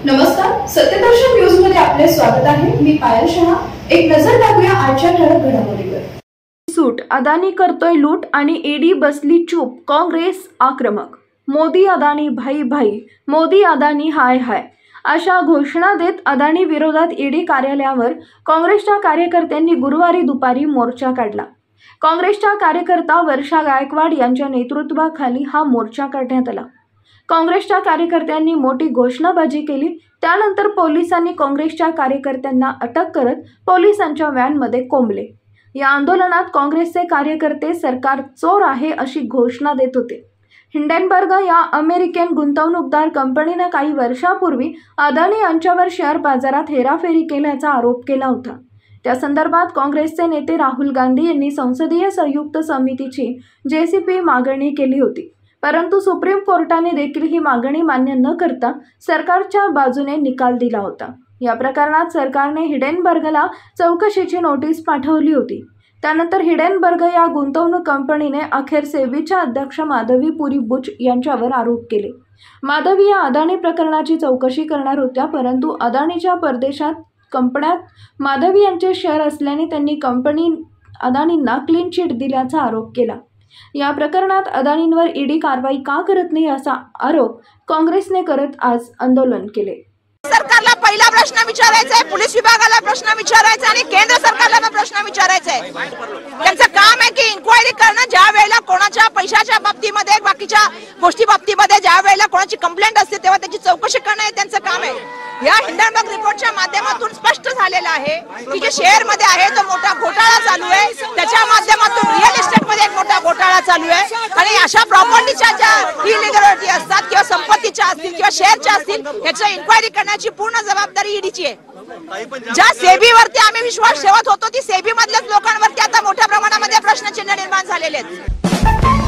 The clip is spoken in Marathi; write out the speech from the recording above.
नमस्कार, सत्यदर्शन न्यूज मध्ये आपले स्वागत आहे। मी पायल शहा। एक नजर टाकूया आजच्या ठळक घडामोडींवर। सूट, अदानी करतोय लूट आणि ईडी बसली चूप, काँग्रेस आक्रमक। मोदी अदानी भाई भाई, मोदी अदानी हाय हाय अशा घोषणा देत अदानी विरोधात ईडी कार्यालयावर काँग्रेसच्या कार्यकर्त्यांनी गुरुवारी दुपारी मोर्चा काढला। काँग्रेसच्या कार्यकर्ता वर्षा गायकवाड यांच्या नेतृत्वाखाली हा मोर्चा काढण्यात आला। काँग्रेसच्या कार्यकर्त्यांनी मोठी घोषणाबाजी केली। त्यानंतर पोलिसांनी काँग्रेसच्या कार्यकर्त्यांना अटक करत पोलिसांच्या व्हॅनमध्ये कोंबले। या आंदोलनात काँग्रेसचे कार्यकर्ते सरकार चोर आहे अशी घोषणा देत होते। हिंडनबर्ग या अमेरिकन गुंतवणूकदार कंपनीने काही वर्षापूर्वी अदानी यांच्यावर शेअर बाजारात हेराफेरी केल्याचा आरोप केला होता। त्या संदर्भात काँग्रेसचे नेते राहुल गांधी यांनी संसदीय संयुक्त समितीची जेसीपी मागणी केली होती, परंतु सुप्रीम कोर्टाने देखील ही मागणी मान्य न करता सरकारच्या बाजूने निकाल दिला होता। या प्रकरणात सरकारने हिंडनबर्गला चौकशीची नोटीस पाठवली होती। त्यानंतर हिंडनबर्ग या गुंतवणूक कंपनीने अखेर सेबीच्या अध्यक्ष माधवी पुरी बुच यांच्यावर आरोप केले। माधवी या अदानी प्रकरणाची चौकशी करणार होत्या, परंतु अदानीच्या परदेशात कंपन्यात माधवी यांचे शेअर असल्याने त्यांनी अदानींना क्लीन चिट दिल्याचा आरोप केला। या प्रकरणात अदानींवर ईडी कारवाई का करत नाही असा आरोप काँग्रेसने करत आज आंदोलन केले। सरकारला पहिला प्रश्न विचारायचा आहे, पोलीस विभागाला प्रश्न विचारायचा आणि केंद्र सरकारला पण प्रश्न विचारायचा आहे। त्यांचं काम आहे की इन्क्वायरी करणं, ज्या वेळेला कोणाच्या पैशाच्या बाबतीमध्ये बाकीच्या गोष्टी बाबतीमध्ये ज्या वेळेला कोणाची कंप्लेंट असते तेव्हा त्याची चौकशी करणं हे त्यांचं काम आहे। या हिंडनबर्ग रिपोर्टच्या माध्यमातून स्पष्ट झालेलं आहे की जे शेअर मध्ये आहे तो मोठा घोटाळा चालू आहे। त्याच्या माध्यमातून रिअल एस्टेट मध्ये एक मोठा घोटाळा चालू आहे आणि अशा प्रॉपर्टीच्या ज्या इलिगॅलिटी असतात किंवा संपत्तीच्या असतील किंवा शेअरच्या असतील याची इन्क्वायरी करण्याची पूर्ण जबाबदारी ईडीची आहे। ज्या सेबीवरती आम्ही विश्वास ठेवत होतो ती सेबी मधल्याच लोकांवरती आता मोठ्या प्रमाणामध्ये प्रश्नचिन्ह निर्माण झालेले आहेत।